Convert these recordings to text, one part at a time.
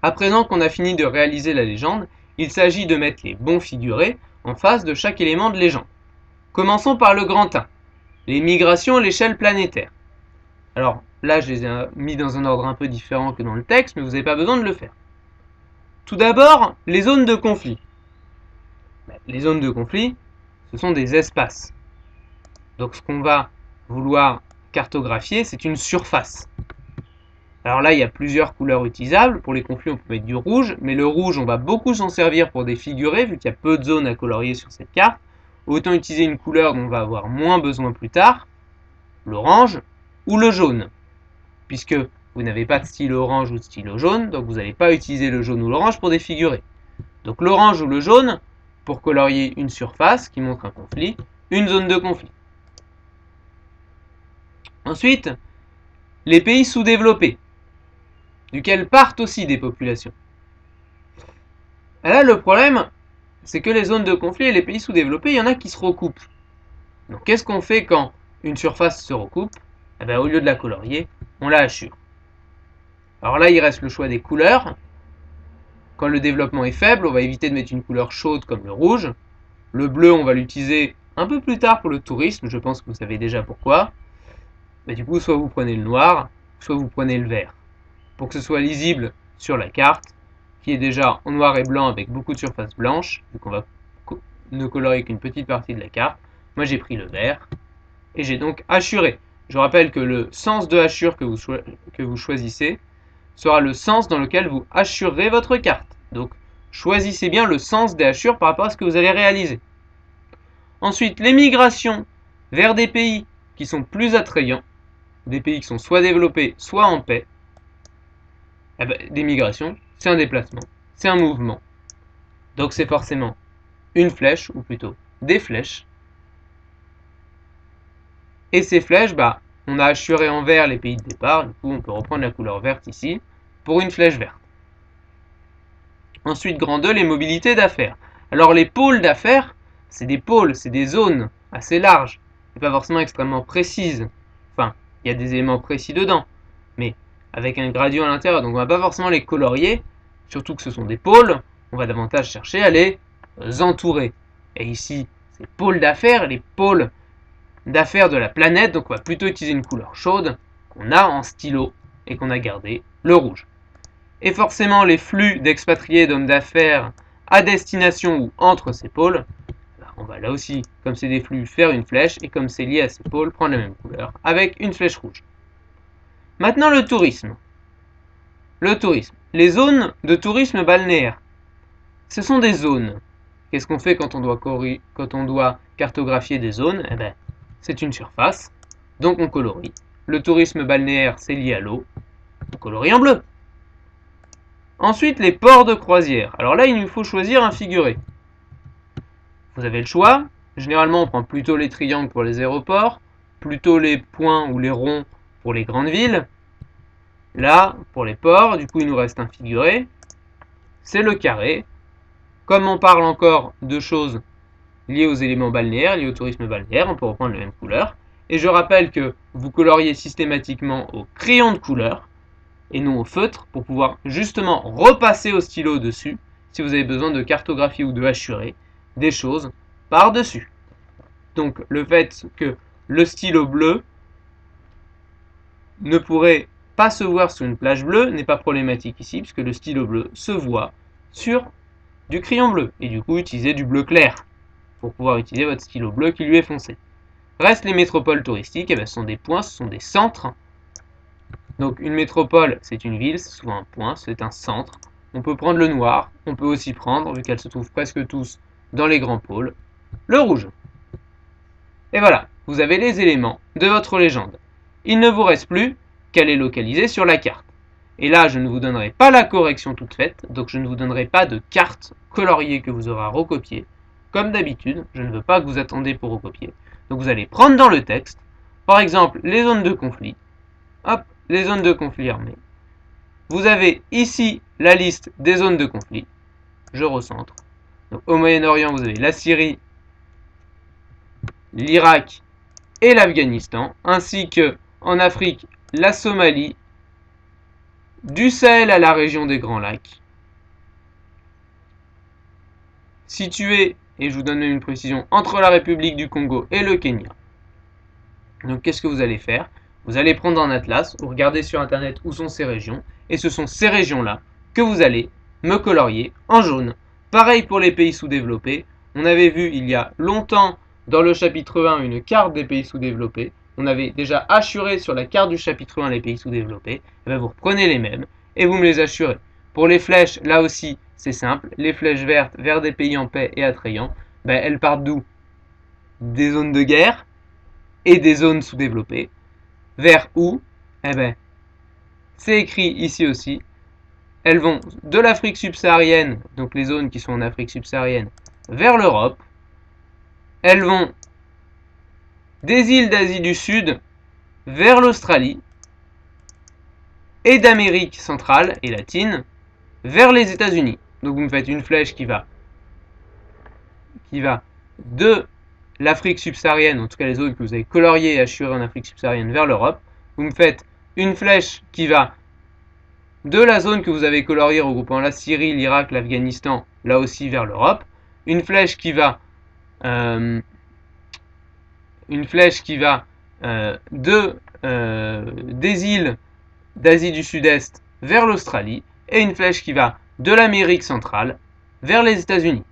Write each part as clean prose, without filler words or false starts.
À présent qu'on a fini de réaliser la légende, il s'agit de mettre les bons figurés en face de chaque élément de légende. Commençons par le grand 1, les migrations à l'échelle planétaire. Alors là, je les ai mis dans un ordre un peu différent que dans le texte, mais vous n'avez pas besoin de le faire. Tout d'abord, les zones de conflit. Les zones de conflit, ce sont des espaces. Donc ce qu'on va vouloir cartographier, c'est une surface. Alors là, il y a plusieurs couleurs utilisables. Pour les conflits, on peut mettre du rouge, mais le rouge, on va beaucoup s'en servir pour des figurés, vu qu'il y a peu de zones à colorier sur cette carte. Autant utiliser une couleur dont on va avoir moins besoin plus tard, l'orange ou le jaune. Puisque vous n'avez pas de stylo orange ou de stylo jaune, donc vous n'allez pas utiliser le jaune ou l'orange pour des figurés. Donc l'orange ou le jaune, pour colorier une surface qui montre un conflit, une zone de conflit. Ensuite, les pays sous-développés, duquel partent aussi des populations. Et là, le problème, c'est que les zones de conflit et les pays sous-développés, il y en a qui se recoupent. Donc qu'est-ce qu'on fait quand une surface se recoupe? Eh bien, au lieu de la colorier, on la hachure. Alors là, il reste le choix des couleurs. Quand le développement est faible, on va éviter de mettre une couleur chaude comme le rouge. Le bleu, on va l'utiliser un peu plus tard pour le tourisme, je pense que vous savez déjà pourquoi. Mais du coup, soit vous prenez le noir, soit vous prenez le vert. Pour que ce soit lisible sur la carte, qui est déjà en noir et blanc avec beaucoup de surface blanche, vu qu'on va ne colorier qu'une petite partie de la carte, moi j'ai pris le vert, et j'ai donc hachuré. Je rappelle que le sens de hachure que vous choisissez sera le sens dans lequel vous hachurerez votre carte. Donc choisissez bien le sens des hachures par rapport à ce que vous allez réaliser. Ensuite, les migrations vers des pays qui sont plus attrayants, des pays qui sont soit développés, soit en paix. Eh ben, des migrations, c'est un déplacement, c'est un mouvement. Donc c'est forcément une flèche, ou plutôt des flèches. Et ces flèches, on a hachuré en vert les pays de départ, du coup on peut reprendre la couleur verte ici, pour une flèche verte. Ensuite, grand 2, les mobilités d'affaires. Alors les pôles d'affaires, c'est des pôles, c'est des zones assez larges, et pas forcément extrêmement précises. Enfin, il y a des éléments précis dedans, mais avec un gradient à l'intérieur, donc on va pas forcément les colorier, surtout que ce sont des pôles, on va davantage chercher à les entourer. Et ici, c'est pôles d'affaires, les pôles d'affaires de la planète, donc on va plutôt utiliser une couleur chaude qu'on a en stylo et qu'on a gardé le rouge. Et forcément les flux d'expatriés d'hommes d'affaires à destination ou entre ces pôles, on va là aussi, comme c'est des flux, faire une flèche, et comme c'est lié à ces pôles, prendre la même couleur, avec une flèche rouge. Maintenant le tourisme. Le tourisme. Les zones de tourisme balnéaire. Ce sont des zones. Qu'est-ce qu'on fait quand on doit cartographier des zones? Eh bien, c'est une surface, donc on colorie. Le tourisme balnéaire, c'est lié à l'eau, on colorie en bleu. Ensuite, les ports de croisière. Alors là, il nous faut choisir un figuré. Vous avez le choix. Généralement, on prend plutôt les triangles pour les aéroports, plutôt les points ou les ronds pour les grandes villes. Là, pour les ports, du coup, il nous reste un figuré. C'est le carré. Comme on parle encore de choses liées aux éléments balnéaires, liées au tourisme balnéaire, on peut reprendre la même couleur. Et je rappelle que vous coloriez systématiquement au crayon de couleur et non au feutre pour pouvoir justement repasser au stylo dessus si vous avez besoin de cartographier ou de hachurer des choses par-dessus. Donc le fait que le stylo bleu ne pourrait pas se voir sur une plage bleue n'est pas problématique ici, puisque le stylo bleu se voit sur du crayon bleu, et du coup utiliser du bleu clair pour pouvoir utiliser votre stylo bleu qui lui est foncé. Restent les métropoles touristiques, et bien, ce sont des points, ce sont des centres. Donc une métropole, c'est une ville, c'est souvent un point, c'est un centre. On peut prendre le noir, on peut aussi prendre, vu qu'elles se trouvent presque tous dans les grands pôles, le rouge. Et voilà, vous avez les éléments de votre légende. Il ne vous reste plus qu'à les localiser sur la carte. Et là, je ne vous donnerai pas la correction toute faite, donc je ne vous donnerai pas de carte coloriée que vous aurez à recopier. Comme d'habitude, je ne veux pas que vous attendiez pour recopier. Donc vous allez prendre dans le texte, par exemple, les zones de conflit. Hop, les zones de conflit armées. Vous avez ici la liste des zones de conflit. Je recentre. Donc, au Moyen-Orient, vous avez la Syrie, l'Irak et l'Afghanistan, ainsi que en Afrique, la Somalie, du Sahel à la région des Grands Lacs, situé, et je vous donne une précision, entre la République du Congo et le Kenya. Donc qu'est-ce que vous allez faire? Vous allez prendre un atlas, vous regardez sur internet où sont ces régions, et ce sont ces régions-là que vous allez me colorier en jaune. Pareil pour les pays sous-développés, on avait vu il y a longtemps dans le chapitre 1 une carte des pays sous-développés, on avait déjà assuré sur la carte du chapitre 1 les pays sous-développés, et bien vous reprenez les mêmes et vous me les assurez. Pour les flèches, là aussi c'est simple, les flèches vertes vers des pays en paix et attrayants, ben, elles partent d'où? Des zones de guerre et des zones sous-développées. Vers où? Eh ben, c'est écrit ici aussi. Elles vont de l'Afrique subsaharienne, donc les zones qui sont en Afrique subsaharienne, vers l'Europe. Elles vont des îles d'Asie du Sud vers l'Australie et d'Amérique centrale et latine vers les États-Unis. Donc vous me faites une flèche qui va de l'Afrique subsaharienne, en tout cas les zones que vous avez coloriées et assurées en Afrique subsaharienne, vers l'Europe. Vous me faites une flèche qui va de la zone que vous avez coloriée regroupant la Syrie, l'Irak, l'Afghanistan, là aussi vers l'Europe. Une flèche qui va des îles d'Asie du Sud-Est vers l'Australie et une flèche qui va de l'Amérique centrale vers les États-Unis.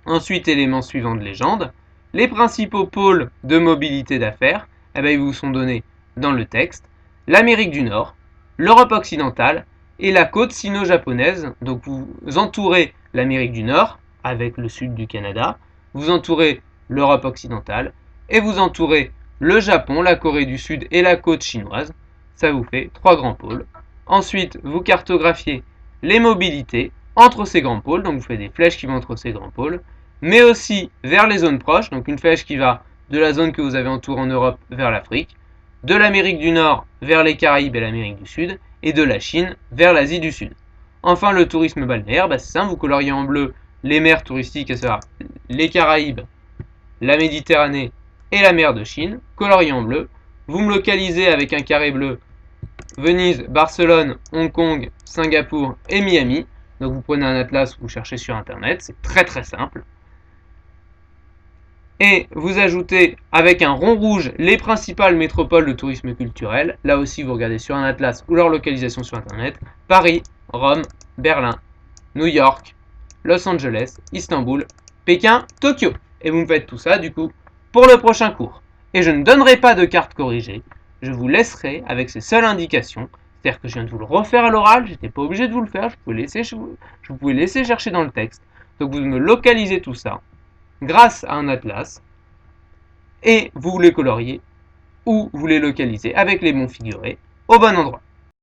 Ensuite, élément suivant de légende, les principaux pôles de mobilité d'affaires, ils vous sont donnés dans le texte, l'Amérique du Nord, l'Europe occidentale et la côte sino-japonaise. Donc vous entourez l'Amérique du Nord avec le sud du Canada, vous entourez l'Europe occidentale et vous entourez le Japon, la Corée du Sud et la côte chinoise. Ça vous fait 3 grands pôles. Ensuite, vous cartographiez les mobilités entre ces grands pôles, donc vous faites des flèches qui vont entre ces grands pôles, mais aussi vers les zones proches, donc une flèche qui va de la zone que vous avez entourée en Europe vers l'Afrique, de l'Amérique du Nord vers les Caraïbes et l'Amérique du Sud, et de la Chine vers l'Asie du Sud. Enfin, le tourisme balnéaire, c'est simple, vous coloriez en bleu les mers touristiques, à savoir les Caraïbes, la Méditerranée et la mer de Chine, colorié en bleu. Vous me localisez avec un carré bleu Venise, Barcelone, Hong Kong, Singapour et Miami. Donc vous prenez un atlas, vous cherchez sur internet, c'est très très simple. Et vous ajoutez avec un rond rouge les principales métropoles de tourisme culturel. Là aussi vous regardez sur un atlas ou leur localisation sur internet. Paris, Rome, Berlin, New York, Los Angeles, Istanbul, Pékin, Tokyo. Et vous me faites tout ça du coup pour le prochain cours. Et je ne donnerai pas de carte corrigée. Je vous laisserai avec ces seules indications. C'est-à-dire que je viens de vous le refaire à l'oral, j'étais pas obligé de vous le faire, je pouvais laisser chercher dans le texte. Donc vous me localisez tout ça grâce à un atlas et vous les coloriez ou vous les localisez avec les bons figurés au bon endroit.